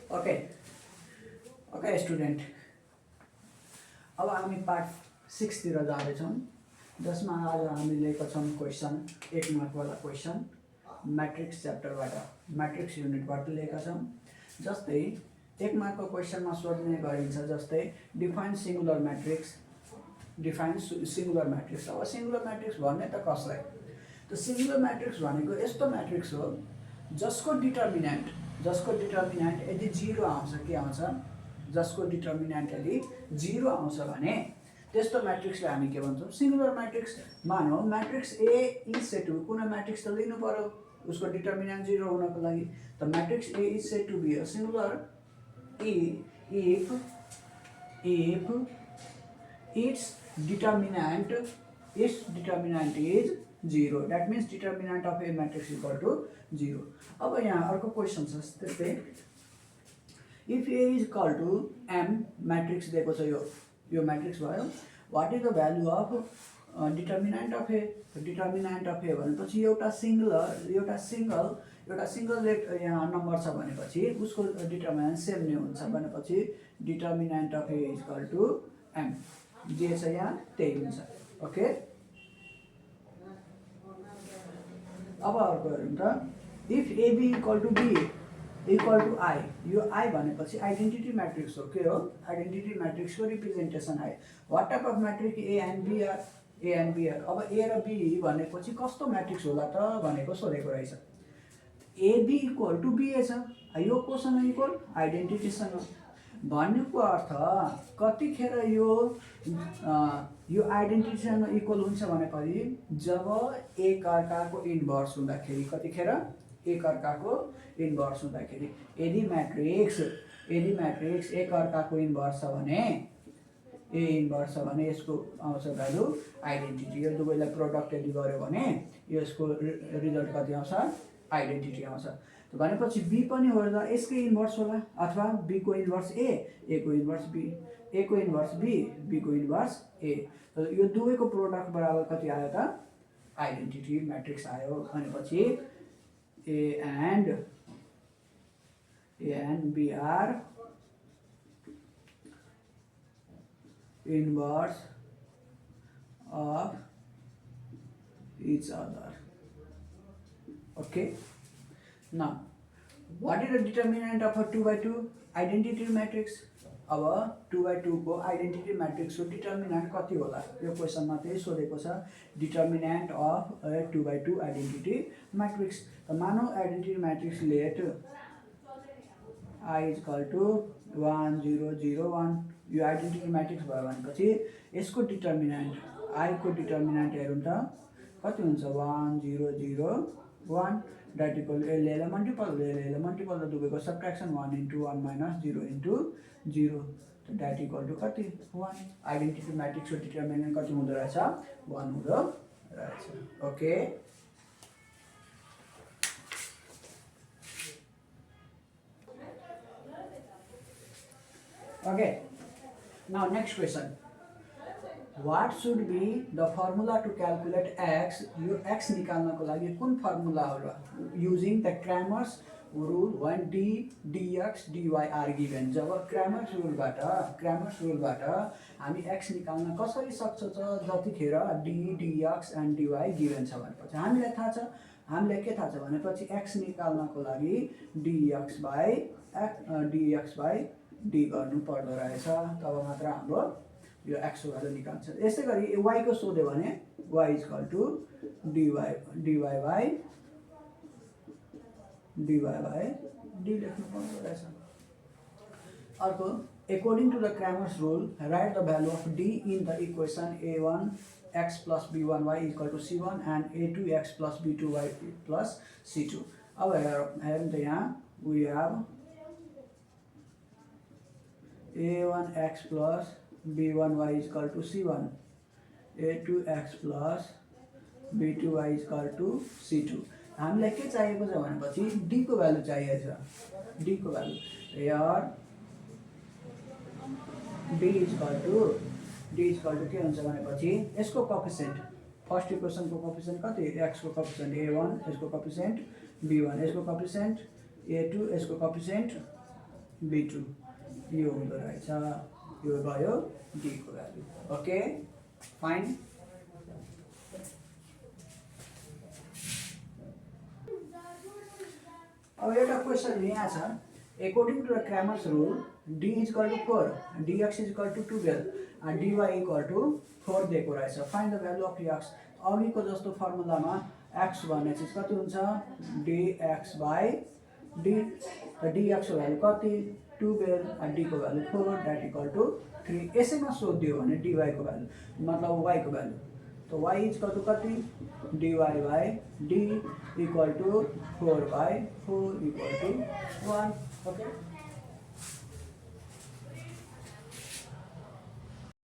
Okay okay student, अब हामी part 6 तिर जाँदैछौँ, जसमा आज हामी लिएका छौँ क्वेसन 1 मार्कवाला क्वेसन मैट्रिक्स च्याप्टरबाट, मैट्रिक्स युनिटबाट लिएका छौँ। जस्तै 1 मार्कको क्वेसनमा सोध्ने गरिन्छ, जस्तै define singular matrix, define singular matrix. अब सिंगुलर मैट्रिक्स भन्ने त कसलाई? त सिंगुलर मैट्रिक्स भनेको यस्तो मैट्रिक्स हो जसको डिटर्मिनेन्ट यदि 0 आउँछ, के आउँछ? जसको डिटर्मिनेन्ट यदि 0 आउँछ भने त्यस्तो मैट्रिक्सलाई हामी के भन्छौँ? Singular matrix. मानौ matrix A is said to, कुनै मैट्रिक्स त लिनु पर्यो उसको डिटर्मिनेन्ट 0 हुनको लागि। त matrix A is said to be a singular if its determinant is 0, that means determinant of a matrix equal to 0. अब यहाँ अर्को क्वेसन छ त्यस्तै, if a is equal to m matrix दिएको छ, यो मैट्रिक्स भयो, what is the value of determinant of A? Determinant of A भनेपछि एउटा सिंगल यहाँ नम्बर छ भनेपछि उसको डिटर्मिनेन्ट सेम नै हुन्छ भनेपछि determinant of A is equal to M, जे छ यहाँ त्यही हुन्छ। ओके, अब अर्को हेरौँ त, if AB equal to B equal to I, यो आई भनेपछि आइडेन्टिटी मैट्रिक्स हो। के हो? आइडेन्टिटी मैट्रिक्सको representation I. What type of matrix? A and B are, A and B are. अब ए र बी भनेपछि कस्तो मैट्रिक्स होला त भनेको सोधेको रहेछ। एबी इक्वल टु बीए छ, यो कोसँग इक्वल? आइडेन्टिटीसँग। भन्नुको अर्थ कतिखेर यो आइडेन्टिटीसँग इक्वल हुन्छ भनेपछि जब एक अर्काको इन्भर्स हुँदाखेरि। कतिखेर? एक अर्काको इन्भर्स हुँदाखेरि। यदि मैट्रिक्स एक अर्काको इन्भर्स छ भने, ए इन्भर्स छ भने यसको आउँछ भ्यालु आइडेन्टिटी। यो दुवैलाई प्रोडक्ट यदि गर्यो भने यसको रिजल्ट कति आउँछ? आइडेन्टिटी आउँछ। भनेपछि बी पनि हो र यसकै इन्भर्स होला, अथवा बी को इन्भर्स ए को इन्भर्स बी, ए को इन्भर्स बी को इन्भर्स ए। यो दुवैको प्रोडक्ट बराबर कति आयो त? आइडेन्टिटी मैट्रिक्स आयो। भनेपछि A and B are inverse of each other. Okay, now what is the determinant of a 2x2 identity matrix? अब 2x2 को आइडेन्टिटी मैट्रिक्स को डिटर्मिनेन्ट कति होला? यो क्वेसनमा त्यही सोधेको छ, determinant of a 2x2 identity matrix. त मानौ identity matrix let i is equal to 1 0 0 1, यो आइडेन्टिटी मैट्रिक्स भयो भनेपछि यसको डिटर्मिनेन्ट i को डिटर्मिनेन्ट हेरौँ त कति हुन्छ? 1 0 0 1, that equal ले मल्टिपल र दुवैको subtraction 1 into 1 minus 0 into 0, that equal to कति? 1। आइडेन्टिटी मैट्रिक्सको डिटर्मिनेन्ट कति हुँदो रहेछ? 1 हुँदो रहेछ। Okay, okay, now next question, what should be the formula to calculate x? यो x निकाल्नको लागि कुन फर्मुला होला? using the Cramer's rule when d dx dy are given। जब क्रैमर्स रुलबाट हामी x निकाल्न कसरी सक्छ त जतिखेर d dx and dy given छ भनेपछि हामीलाई थाहा छ, हामीलाई के थाहा छ भनेपछि x निकाल्नको लागि dx by d गर्नु पर्दो रहेछ, तब मात्र हाम्रो यो x को भ्यालु निकाल्छ। यसै गरी y को सोध्यो भने y is equal to dy by d लेख्नु पर्दो रहेछ। अर्को, according to the Cramer's rule, write the value of d in the equation a1 x plus b1 y equal to c1 and a2 x plus b2 y plus c2। अब हेरौँ त, यहाँ we have a1 x plus b1 y is equal to c1, a2 x plus b2 y is equal to c2। हामीलाई के चाहिएको छ भनेपछि d को भ्यालु चाहिएको छ। d को भ्यालु यार d इज इक्वल टु के हुन्छ भनेपछि यसको कोएफिसिएन्ट, फर्स्ट इक्वेसन को कोएफिसिएन्ट कति? x को कोएफिसिएन्ट a1, यसको कोएफिसिएन्ट b1, यसको कोएफिसिएन्ट a2, यसको कोएफिसिएन्ट b2 यो हुँदो रहेछ यो भयो d को भ्यालु ओके फाइन अब एउटा क्वेसन यहाँ छ according to the Cramer's rule d is equal to 4 dx is equal to 12 and dy equal to 4 दिएको रहेछ find the value of x अघिको जस्तो फर्मुलामा x भन्ने चिज कति हुन्छ dx बाई d dx को भ्यालु कति 12 and d को भ्यालु 4 that equal to 3 यसैमा सोधियो भने dy को भ्यालु मतलब y को भ्यालु तो y इज इक्वल टू कति dy by d equal to 4 by 4 equal to 1 okay